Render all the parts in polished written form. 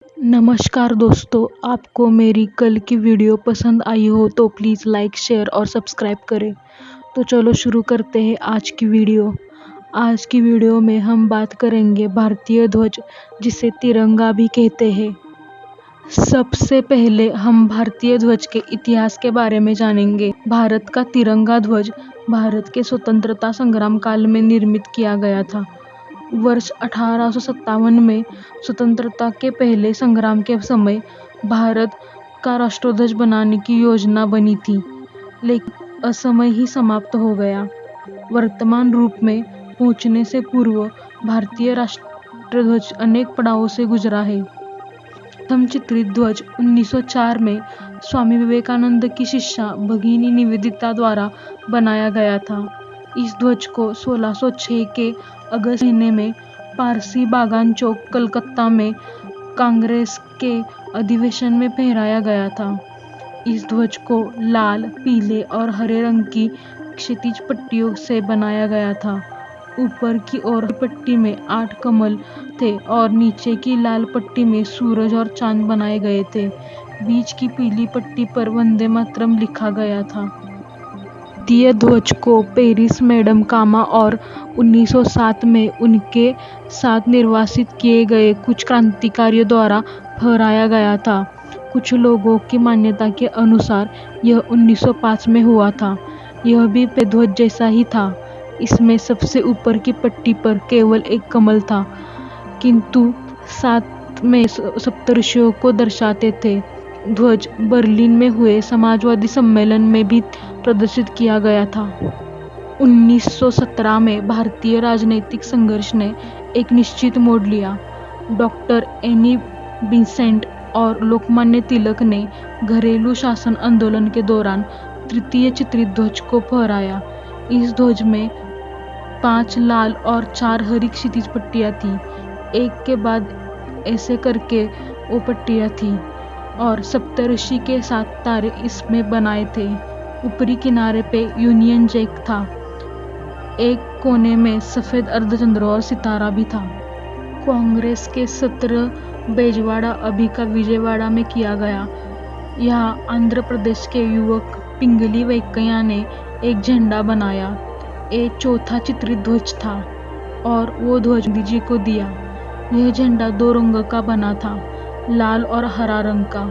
नमस्कार दोस्तों, आपको मेरी कल की वीडियो पसंद आई हो तो प्लीज़ लाइक, शेयर और सब्सक्राइब करें। तो चलो शुरू करते हैं आज की वीडियो। आज की वीडियो में हम बात करेंगे भारतीय ध्वज, जिसे तिरंगा भी कहते हैं। सबसे पहले हम भारतीय ध्वज के इतिहास के बारे में जानेंगे। भारत का तिरंगा ध्वज भारत के स्वतंत्रता संग्राम काल में निर्मित किया गया था। वर्ष 1857 में स्वतंत्रता के पहले संग्राम के समय भारत का राष्ट्रध्वज बनाने की योजना बनी थी, लेकिन असमय ही समाप्त हो गया। वर्तमान रूप में पहुंचने से पूर्व भारतीय राष्ट्रध्वज अनेक पड़ावों से गुजरा है। प्रथम चित्रित ध्वज 1904 में स्वामी विवेकानंद की शिष्या भगिनी निवेदिता द्वारा बनाया गया था। इस ध्वज को 1606 के अगस्त महीने में पारसी बागान चौक, कलकत्ता में कांग्रेस के अधिवेशन में फहराया गया था। इस ध्वज को लाल, पीले और हरे रंग की क्षैतिज पट्टियों से बनाया गया था। ऊपर की ओर की पट्टी में 8 कमल थे और नीचे की लाल पट्टी में सूरज और चांद बनाए गए थे। बीच की पीली पट्टी पर वंदे मातरम लिखा गया था। भारतीय ध्वज को पेरिस मैडम कामा और 1907 में उनके साथ निर्वासित किए गए कुछ क्रांतिकारियों द्वारा फहराया गया था। कुछ लोगों की मान्यता के अनुसार यह 1905 में हुआ था। यह भी ध्वज जैसा ही था। इसमें सबसे ऊपर की पट्टी पर केवल एक कमल था, किंतु साथ में सप्तर्षियों को दर्शाते थे। ध्वज बर्लिन में हुए समाजवादी सम्मेलन में भी प्रदर्शित किया गया था। 1917 में भारतीय राजनीतिक संघर्ष ने एक निश्चित मोड़ लिया। डॉक्टर एनी बेसेंट और लोकमान्य तिलक ने घरेलू शासन आंदोलन के दौरान तृतीय चित्रित ध्वज को फहराया। इस ध्वज में 5 लाल और 4 हरी क्षैतिज पट्टियां थी। एक के बाद ऐसे करके वो पट्टियां थी और सप्तऋषि के 7 तारे इसमें बनाए थे। ऊपरी किनारे पे यूनियन जैक था। एक कोने में सफेद अर्धचंद्र और सितारा भी था। कांग्रेस के सत्र बेजवाड़ा अभी का विजयवाड़ा में किया गया। यहाँ आंध्र प्रदेश के युवक पिंगली वेंकैया ने एक झंडा बनाया। ये चौथा चित्रित ध्वज था और वो ध्वज गांधी जी को दिया। यह झंडा 2 रंग का बना था, लाल और हरा रंग का,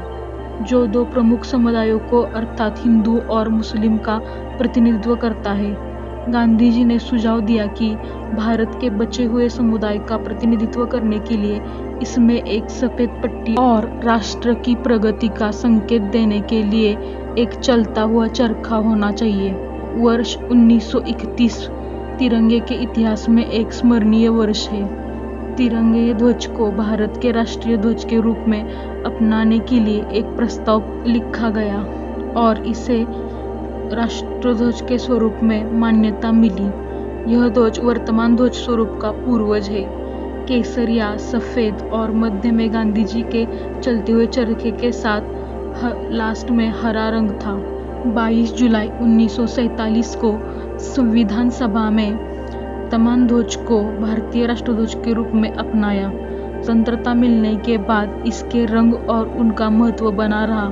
जो 2 प्रमुख समुदायों को अर्थात हिंदू और मुस्लिम का प्रतिनिधित्व करता है। गांधी जी ने सुझाव दिया कि भारत के बचे हुए समुदाय का प्रतिनिधित्व करने के लिए इसमें एक सफेद पट्टी और राष्ट्र की प्रगति का संकेत देने के लिए एक चलता हुआ चरखा होना चाहिए। वर्ष 1931 तिरंगे के इतिहास में एक स्मरणीय वर्ष है। तिरंगे ध्वज को भारत के राष्ट्रीय ध्वज के रूप में अपनाने के लिए एक प्रस्ताव लिखा गया और इसे राष्ट्रध्वज के स्वरूप में मान्यता मिली। यह ध्वज वर्तमान ध्वज स्वरूप का पूर्वज है। केसरिया, सफेद और मध्य में गांधी जी के चलते हुए चरखे के साथ लास्ट में हरा रंग था। 22 जुलाई 1947 को संविधान सभा में तमाम ध्वज को भारतीय राष्ट्रध्वज के रूप में अपनाया। स्वतंत्रता मिलने के बाद इसके रंग और उनका महत्व बना रहा।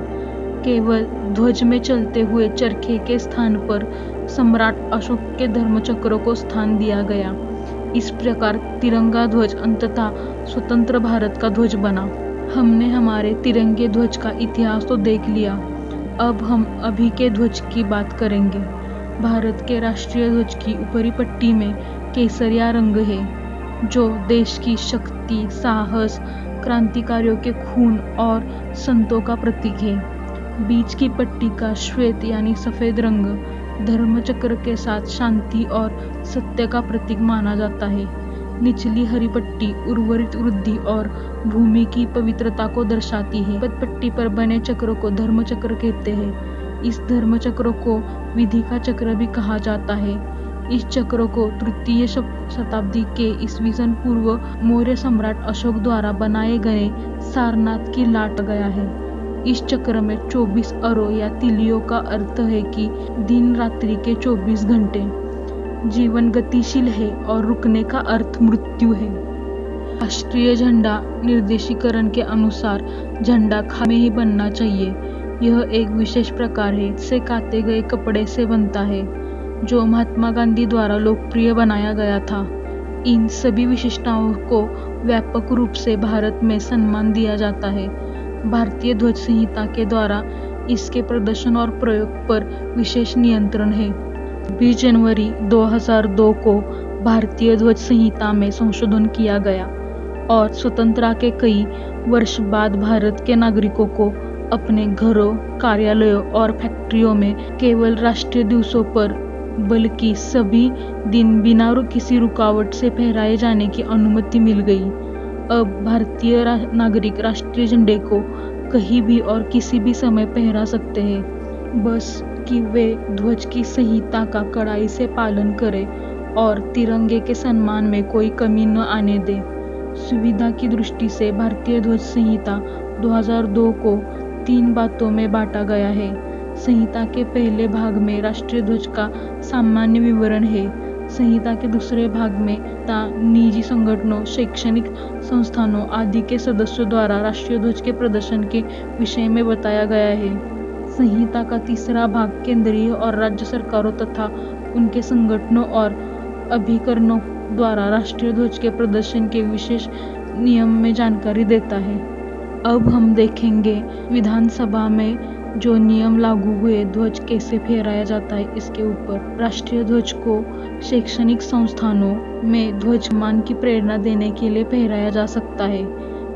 केवल ध्वज में चलते हुए चरखे के स्थान पर सम्राट अशोक के धर्मचक्र को स्थान दिया गया। इस प्रकार तिरंगा ध्वज अंततः स्वतंत्र भारत का ध्वज बना। हमने हमारे तिरंगे ध्वज का इतिहास तो देख लिया। अब हम अभी के ध्वज की बात करेंगे। भारत के राष्ट्रीय ध्वज की ऊपरी पट्टी में केसरिया रंग है, जो देश की शक्ति, साहस, क्रांतिकारियों के खून और संतों का प्रतीक है। बीच की पट्टी का श्वेत यानी सफेद रंग धर्मचक्र के साथ शांति और सत्य का प्रतीक माना जाता है। निचली हरी पट्टी उर्वरित वृद्धि और भूमि की पवित्रता को दर्शाती है। पट्टी पर बने चक्र को धर्मचक्र कहते हैं। इस धर्मचक्र को विधि का चक्र भी कहा जाता है। इस चक्र को तृतीय शताब्दी के ईस्वीसन पूर्व मौर्य सम्राट अशोक द्वारा बनाए गए सारनाथ की लाट गया है। इस चक्र में 24 अरों या तिलियों का अर्थ है कि दिन रात्रि के 24 घंटे। जीवन गतिशील है और रुकने का अर्थ मृत्यु है। राष्ट्रीय झंडा निर्देशीकरण के अनुसार झंडा खादी में ही बनना चाहिए। यह एक विशेष प्रकार है से काते गए कपड़े से बनता है जो महात्मा गांधी द्वारा लोकप्रिय बनाया गया था। इन सभी विशेषताओं को व्यापक रूप से भारत में सम्मान दिया जाता है। भारतीय ध्वज संहिता के द्वारा इसके प्रदर्शन और प्रयोग पर विशेष नियंत्रण है। 20 जनवरी 2002 को भारतीय ध्वज संहिता में संशोधन किया गया और स्वतंत्रता के कई वर्ष बाद भारत के नागरिकों को अपने घरों, कार्यालयों और फैक्ट्रियों में केवल राष्ट्रीय दिवसों पर बल्कि सभी दिन बिना किसी रुकावट से फहराए जाने की अनुमति मिल गई। अब भारतीय नागरिक राष्ट्रीय झंडे को कहीं भी और किसी भी समय फहरा सकते हैं, बस कि वे ध्वज की संहिता का कड़ाई से पालन करें और तिरंगे के सम्मान में कोई कमी न आने दें। सुविधा की दृष्टि से भारतीय ध्वज संहिता 2002 को 3 बातों में बांटा गया है। संहिता के पहले भाग में राष्ट्रीय ध्वज का सामान्य विवरण है। संहिता के दूसरे भाग में निजी संगठनों, शैक्षणिक संस्थानों आदि के सदस्यों द्वारा राष्ट्रीय ध्वज के प्रदर्शन के विषय में बताया गया है। संहिता का तीसरा भाग केंद्रीय और राज्य सरकारों तथा उनके संगठनों और अभिकरणों द्वारा राष्ट्रीय ध्वज के प्रदर्शन के विशेष नियम में जानकारी देता है। अब हम देखेंगे विधानसभा में जो नियम लागू हुए ध्वज कैसे फहराया जाता है इसके ऊपर। राष्ट्रीय ध्वज को शैक्षणिक संस्थानों में ध्वज सम्मान की प्रेरणा देने के लिए फहराया जा सकता है।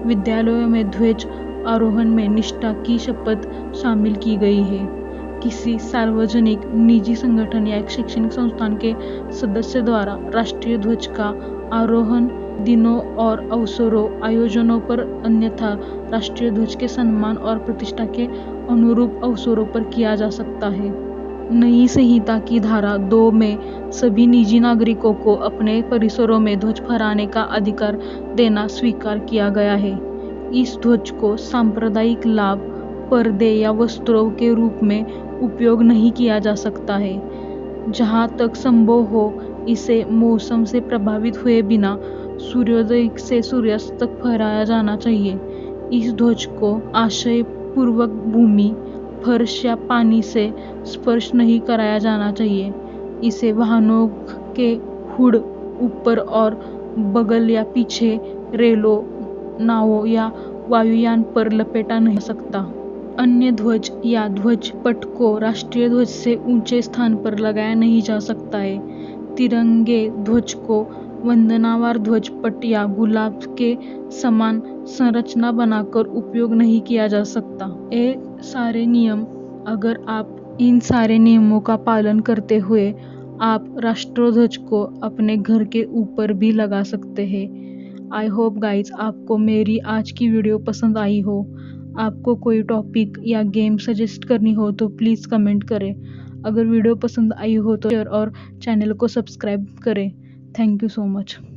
विद्यालयों में ध्वज आरोहण में निष्ठा की शपथ शामिल की गई है। किसी सार्वजनिक, निजी संगठन या एक शैक्षणिक संस्थान के सदस्य द्वारा राष्ट्रीय ध्वज का आरोहण दिनों और अवसरों, आयोजनों पर अन्यथा राष्ट्रीय ध्वज के सम्मान और प्रतिष्ठा के अनुरूप अवसरों पर किया जा सकता है। नई संहिता की धारा 2 में सभी निजी नागरिकों को अपने परिसरों में ध्वज फहराने का अधिकार देना स्वीकार किया गया है। इस ध्वज को सांप्रदायिक लाभ, पर्दे या वस्त्रों के रूप में उपयोग नहीं किया जा सकता है। जहाँ तक संभव हो इसे मौसम से प्रभावित हुए बिना सूर्योदय से सूर्यास्त तक फहराया जाना चाहिए। इस ध्वज को आशयपूर्वक भूमि, फर्श या पानी से स्पर्श नहीं कराया जाना चाहिए। इसे वाहनों के हुड ऊपर और बगल या पीछे, रेलों, नावों या वायुयान पर लपेटा नहीं सकता। अन्य ध्वज या ध्वज पट को राष्ट्रीय ध्वज से ऊंचे स्थान पर लगाया नहीं जा सकता है। तिरंगे ध्वज को वंदनावार ध्वज पट या गुलाब के समान संरचना बनाकर उपयोग नहीं किया जा सकता। ये सारे नियम, अगर आप इन सारे नियमों का पालन करते हुए आप राष्ट्रध्वज को अपने घर के ऊपर भी लगा सकते हैं। आई होप गाइज आपको मेरी आज की वीडियो पसंद आई हो। आपको कोई टॉपिक या गेम सजेस्ट करनी हो तो प्लीज़ कमेंट करें। अगर वीडियो पसंद आई हो तो शेयर और चैनल को सब्सक्राइब करें। Thank you so much.